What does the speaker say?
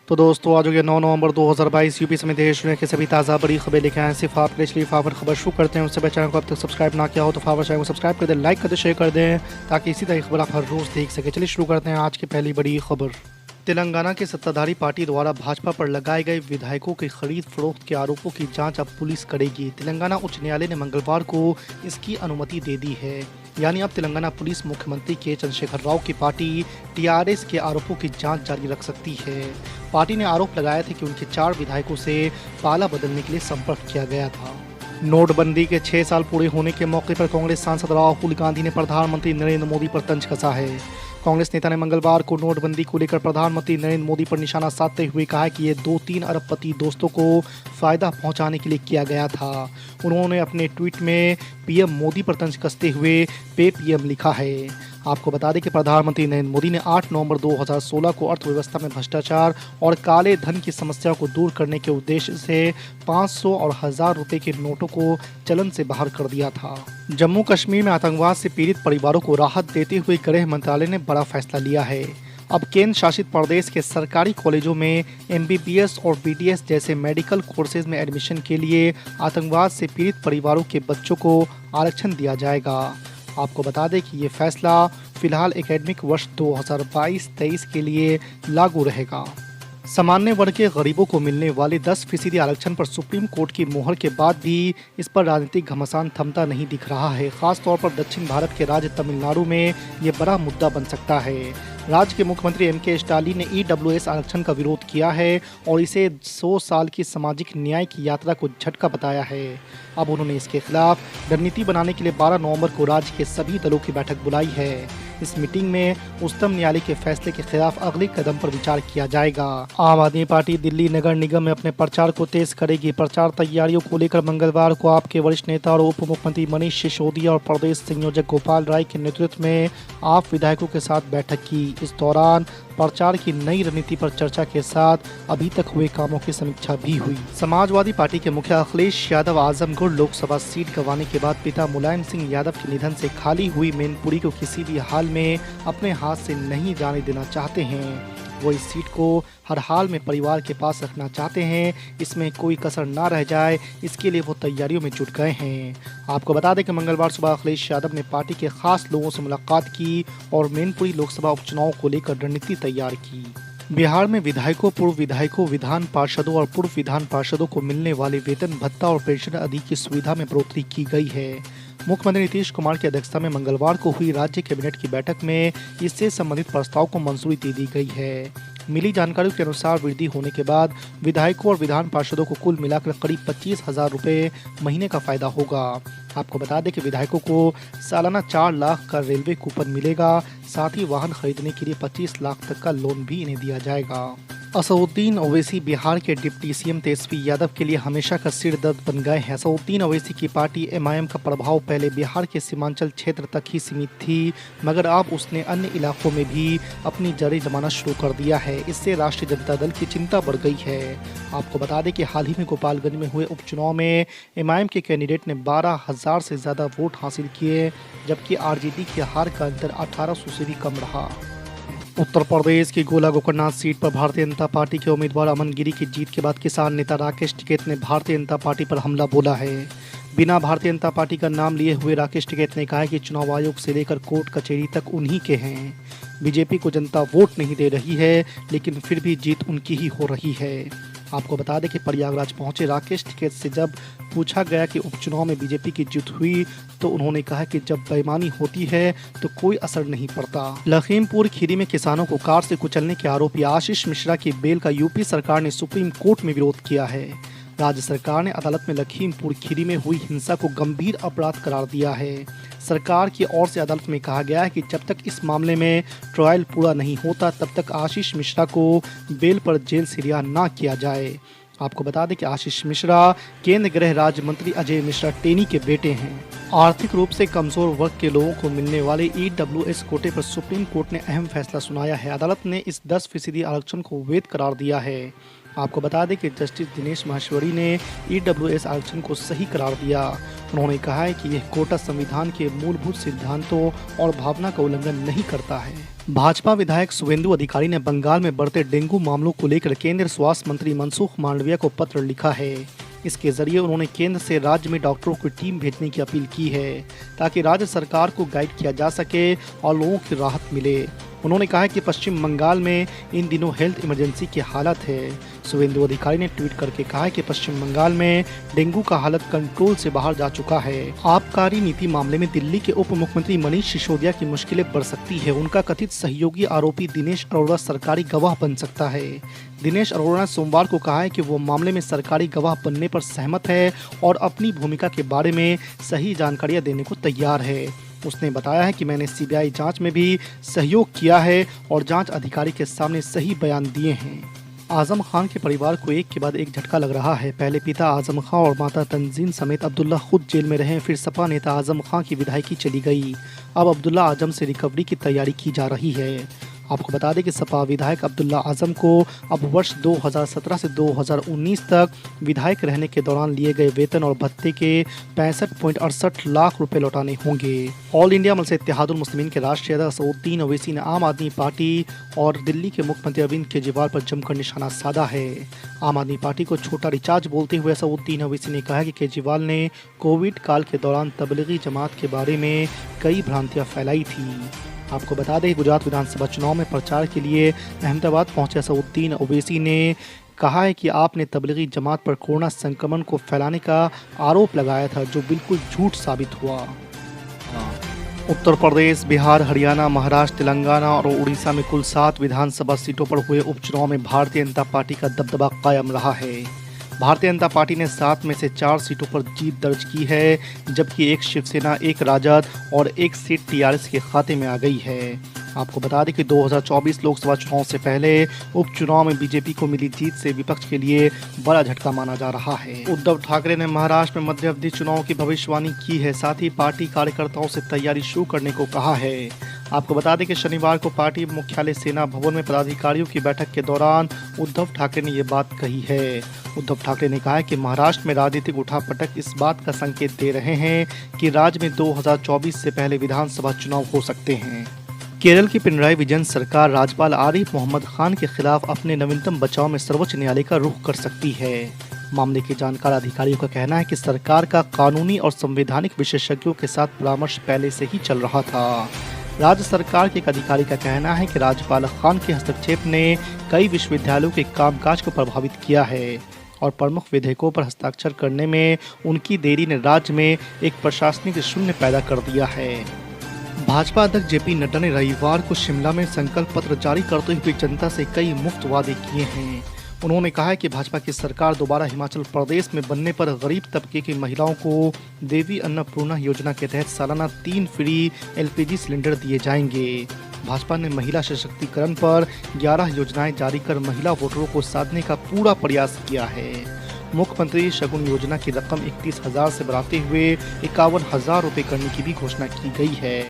तो दोस्तों आज हो गया 9 नवंबर 2022 यूपी समेत देश दुनिया के सभी ताज़ा बड़ी खबरें लेके आए हैं सिर्फ आपके लिए। फॉरवर्ड खबर शुरू करते हैं। उससे पहले चैनल को अब तक सब्सक्राइब ना किया हो तो फॉरवर्ड चैनल को सब्सक्राइब कर दें, लाइक कर दें, शेयर कर दें ताकि इसी तरह की खबर आप हर रोज़ देख सकें। चलिए शुरू करते हैं आज की पहली बड़ी खबर। तेलंगाना की सत्ताधारी पार्टी द्वारा भाजपा पर लगाए गए विधायकों की खरीद फरोख्त के आरोपों की जांच अब पुलिस करेगी। तेलंगाना उच्च न्यायालय ने मंगलवार को इसकी अनुमति दे दी है। यानी अब तेलंगाना पुलिस मुख्यमंत्री के चंद्रशेखर राव की पार्टी टीआरएस के आरोपों की जांच जारी रख सकती है। पार्टी ने आरोप लगाया था कि उनके 4 विधायकों से पाला बदलने के लिए संपर्क किया गया था। नोटबंदी के 6 साल पूरे होने के मौके पर कांग्रेस सांसद राहुल गांधी ने प्रधानमंत्री नरेंद्र मोदी पर तंज कसा है। कांग्रेस नेता ने मंगलवार को नोटबंदी को लेकर प्रधानमंत्री नरेंद्र मोदी पर निशाना साधते हुए कहा कि ये 2-3 अरबपति दोस्तों को फायदा पहुंचाने के लिए किया गया था। उन्होंने अपने ट्वीट में पीएम मोदी पर तंज कसते हुए पे पीएम लिखा है। आपको बता दें कि प्रधानमंत्री नरेंद्र मोदी ने 8 नवंबर 2016 को अर्थव्यवस्था में भ्रष्टाचार और काले धन की समस्याओं को दूर करने के उद्देश्य से 500 और 1000 रुपए के नोटों को चलन से बाहर कर दिया था। जम्मू कश्मीर में आतंकवाद से पीड़ित परिवारों को राहत देते हुए गृह मंत्रालय ने बड़ा फैसला लिया है। अब केंद्र शासित प्रदेश के सरकारी कॉलेजों में एमबीबीएस और बीडीएस जैसे मेडिकल कोर्सेज में एडमिशन के लिए आतंकवाद से पीड़ित परिवारों के बच्चों को आरक्षण दिया जाएगा। आपको बता दें कि ये फैसला फिलहाल एकेडमिक वर्ष 2022-23 के लिए लागू रहेगा। सामान्य वर्ग के गरीबों को मिलने वाले 10% आरक्षण पर सुप्रीम कोर्ट की मोहर के बाद भी इस पर राजनीतिक घमासान थमता नहीं दिख रहा है। खास तौर पर दक्षिण भारत के राज्य तमिलनाडु में ये बड़ा मुद्दा बन सकता है। राज्य के मुख्यमंत्री एमके स्टालिन ने ईडब्ल्यूएस आरक्षण का विरोध किया है और इसे 100 साल की सामाजिक न्याय की यात्रा को झटका बताया है। अब उन्होंने इसके खिलाफ रणनीति बनाने के लिए 12 नवंबर को राज्य के सभी दलों की बैठक बुलाई है। इस मीटिंग में उच्चतम न्यायालय के फैसले के खिलाफ अगले कदम पर विचार किया जाएगा। आम आदमी पार्टी दिल्ली नगर निगम में अपने प्रचार को तेज करेगी। प्रचार तैयारियों को लेकर मंगलवार को आपके वरिष्ठ नेता और उप मुख्यमंत्री मनीष सिसोदिया और प्रदेश संयोजक गोपाल राय के नेतृत्व में आप विधायकों के साथ बैठक की। इस दौरान प्रचार की नई रणनीति पर चर्चा के साथ अभी तक हुए कामों की समीक्षा भी हुई। समाजवादी पार्टी के मुखिया अखिलेश यादव आजमगढ़ लोकसभा सीट गंवाने के बाद पिता मुलायम सिंह यादव के निधन से खाली हुई मैनपुरी को किसी भी हाल में अपने हाथ से नहीं जाने देना चाहते हैं। वो इस सीट को हर हाल में परिवार के पास रखना चाहते हैं, इसमें कोई कसर ना रह जाए, इसके लिए वो तैयारियों में जुट गए हैं। आपको बता दें कि मंगलवार सुबह अखिलेश यादव ने पार्टी के खास लोगों से मुलाकात की और मैनपुरी लोकसभा उपचुनाव को लेकर रणनीति तैयार की। बिहार में विधायकों, पूर्व विधायकों, विधान पार्षदों और पूर्व विधान पार्षदों को मिलने वाले वेतन भत्ता और पेंशन आदि की सुविधा में बढ़ोतरी की गई है। मुख्यमंत्री नीतीश कुमार की अध्यक्षता में मंगलवार को हुई राज्य कैबिनेट की बैठक में इससे संबंधित प्रस्ताव को मंजूरी दे दी गई है। मिली जानकारी के अनुसार वृद्धि होने के बाद विधायकों और विधान पार्षदों को कुल मिलाकर करीब 25,000 रुपये महीने का फायदा होगा। आपको बता दें कि विधायकों को सालाना 4 लाख का रेलवे कूपन मिलेगा। साथ ही वाहन खरीदने के लिए 25 लाख तक का लोन भी इन्हें दिया जाएगा। असदुद्दीन ओवैसी बिहार के डिप्टी सीएम तेजस्वी यादव के लिए हमेशा का सिर दर्द बन गए हैं। असदुद्दीन ओवैसी की पार्टी एमआईएम का प्रभाव पहले बिहार के सीमांचल क्षेत्र तक ही सीमित थी, मगर अब उसने अन्य इलाकों में भी अपनी जड़ें जमाना शुरू कर दिया है। इससे राष्ट्रीय जनता दल की चिंता बढ़ गई है। आपको बता दें कि हाल ही में गोपालगंज में हुए उपचुनाव में एमआईएम के कैंडिडेट ने 12,000 से ज़्यादा वोट हासिल किए, जबकि आरजेडी की हार का अंतर 1800 से भी कम रहा। उत्तर प्रदेश की गोला गोकर्णनाथ सीट पर भारतीय जनता पार्टी के उम्मीदवार अमन गिरी की जीत के बाद किसान नेता राकेश टिकैत ने भारतीय जनता पार्टी पर हमला बोला है। बिना भारतीय जनता पार्टी का नाम लिए हुए राकेश टिकैत ने कहा है कि चुनाव आयोग से लेकर कोर्ट कचहरी तक उन्हीं के हैं। बीजेपी को जनता वोट नहीं दे रही है, लेकिन फिर भी जीत उनकी ही हो रही है। आपको बता दें कि प्रयागराज पहुंचे राकेश टिकैत से जब पूछा गया कि उपचुनाव में बीजेपी की जीत हुई तो उन्होंने कहा कि जब बेईमानी होती है तो कोई असर नहीं पड़ता। लखीमपुर खीरी में किसानों को कार से कुचलने के आरोपी आशीष मिश्रा की बेल का यूपी सरकार ने सुप्रीम कोर्ट में विरोध किया है। राज्य सरकार ने अदालत में लखीमपुर खीरी में हुई हिंसा को गंभीर अपराध करार दिया है। सरकार की ओर से अदालत में कहा गया है कि जब तक इस मामले में ट्रायल पूरा नहीं होता तब तक आशीष मिश्रा को बेल पर जेल से रिहा न किया जाए। आपको बता दें कि आशीष मिश्रा केंद्रीय गृह राज्य मंत्री अजय मिश्रा टेनी के बेटे हैं। आर्थिक रूप से कमजोर वर्ग के लोगों को मिलने वाले ईडब्ल्यूएस कोटे पर सुप्रीम कोर्ट ने अहम फैसला सुनाया है। अदालत ने इस 10% आरक्षण को वैध करार दिया है। आपको बता दें कि जस्टिस दिनेश माहेश्वरी ने ईडब्ल्यूएस आरक्षण को सही करार दिया। उन्होंने कहा है कि यह कोटा संविधान के मूलभूत सिद्धांतों और भावना का उल्लंघन नहीं करता है। भाजपा विधायक शुभेंदु अधिकारी ने बंगाल में बढ़ते डेंगू मामलों को लेकर केंद्रीय स्वास्थ्य मंत्री मनसुख मांडविया को पत्र लिखा है। इसके जरिए उन्होंने केंद्र से राज्य में डॉक्टरों की टीम भेजने की अपील की है ताकि राज्य सरकार को गाइड किया जा सके और लोगों की राहत मिले। उन्होंने कहा कि पश्चिम बंगाल में इन दिनों हेल्थ इमरजेंसी की हालत है। शुभेंदु अधिकारी ने ट्वीट करके कहा कि पश्चिम बंगाल में डेंगू का हालत कंट्रोल से बाहर जा चुका है। आबकारी नीति मामले में दिल्ली के उप मुख्यमंत्री मनीष सिसोदिया की मुश्किलें बढ़ सकती है। उनका कथित सहयोगी आरोपी दिनेश अरोड़ा सरकारी गवाह बन सकता है। दिनेश अरोड़ा ने सोमवार को कहा है कि वो मामले में सरकारी गवाह बनने पर सहमत है और अपनी भूमिका के बारे में सही जानकारियां देने को तैयार है। उसने बताया है कि मैंने सीबीआई जांच में भी सहयोग किया है और जांच अधिकारी के सामने सही बयान दिए हैं। आजम खान के परिवार को एक के बाद एक झटका लग रहा है। पहले पिता आजम खान और माता तंजीन समेत अब्दुल्ला खुद जेल में रहे, फिर सपा नेता आजम खान की विधायकी चली गई। अब अब्दुल्ला आजम से रिकवरी की तैयारी की जा रही है। आपको बता दें कि सपा विधायक अब्दुल्ला आजम को अब वर्ष 2017 से 2019 तक विधायक रहने के दौरान लिए गए वेतन और भत्ते के 65.68 लाख रुपए लौटाने होंगे। ऑल इंडिया मजलिस इत्तेहादुल मुस्लिमीन के राष्ट्रीय अध्यक्ष असदुद्दीन ओवैसी ने आम आदमी पार्टी और दिल्ली के मुख्यमंत्री अरविंद केजरीवाल पर जमकर निशाना साधा है। आम आदमी पार्टी को छोटा रिचार्ज बोलते हुए असदुद्दीन ओवैसी ने कहा कि केजरीवाल ने कोविड काल के दौरान तबलीगी जमात के बारे में कई भ्रांतियां फैलाई थी। आपको बता दें गुजरात विधानसभा चुनाव में प्रचार के लिए अहमदाबाद पहुंचे असदुद्दीन ओवैसी ने कहा है कि आपने तबलीगी जमात पर कोरोना संक्रमण को फैलाने का आरोप लगाया था, जो बिल्कुल झूठ साबित हुआ। उत्तर प्रदेश, बिहार, हरियाणा, महाराष्ट्र, तेलंगाना और उड़ीसा में कुल 7 विधानसभा सीटों पर हुए उपचुनाव में भारतीय जनता पार्टी का दबदबा कायम रहा है। भारतीय जनता पार्टी ने 7 में से 4 सीटों पर जीत दर्ज की है, जबकि एक शिवसेना, एक राजद और एक सीट टीआरएस के खाते में आ गई है। आपको बता दें कि 2024 लोकसभा चुनाव से पहले उपचुनाव में बीजेपी को मिली जीत से विपक्ष के लिए बड़ा झटका माना जा रहा है। उद्धव ठाकरे ने महाराष्ट्र में मध्य अवधि चुनाव की भविष्यवाणी की है, साथ ही पार्टी कार्यकर्ताओं से तैयारी शुरू करने को कहा है। आपको बता दें कि शनिवार को पार्टी मुख्यालय सेना भवन में पदाधिकारियों की बैठक के दौरान उद्धव ठाकरे ने ये बात कही है। उद्धव ठाकरे ने कहा है कि महाराष्ट्र में राजनीतिक उठापटक इस बात का संकेत दे रहे हैं कि राज्य में 2024 से पहले विधानसभा चुनाव हो सकते हैं। केरल की पिनराई विजयन सरकार राज्यपाल आरिफ मोहम्मद खान के खिलाफ अपने नवीनतम बचाव में सर्वोच्च न्यायालय का रुख कर सकती है। मामले के जानकार अधिकारियों का कहना है कि सरकार का कानूनी और संवैधानिक विशेषज्ञों के साथ परामर्श पहले से ही चल रहा था। राज्य सरकार के एक अधिकारी का कहना है कि राज्यपाल खान के हस्तक्षेप ने कई विश्वविद्यालयों के कामकाज को प्रभावित किया है और प्रमुख विधेयकों पर हस्ताक्षर करने में उनकी देरी ने राज्य में एक प्रशासनिक शून्य पैदा कर दिया है। भाजपा अध्यक्ष जेपी नड्डा ने रविवार को शिमला में संकल्प पत्र जारी करते हुए जनता से कई मुफ्त वादे किए हैं। उन्होंने कहा है कि भाजपा की सरकार दोबारा हिमाचल प्रदेश में बनने पर गरीब तबके की महिलाओं को देवी अन्नपूर्णा योजना के तहत सालाना 3 फ्री एलपीजी सिलेंडर दिए जाएंगे। भाजपा ने महिला सशक्तिकरण पर 11 योजनाएं जारी कर महिला वोटरों को साधने का पूरा प्रयास किया है। मुख्यमंत्री शगुन योजना की रकम 31,000 से बढ़ाते हुए 51,000 रुपए करने की भी घोषणा की गई है।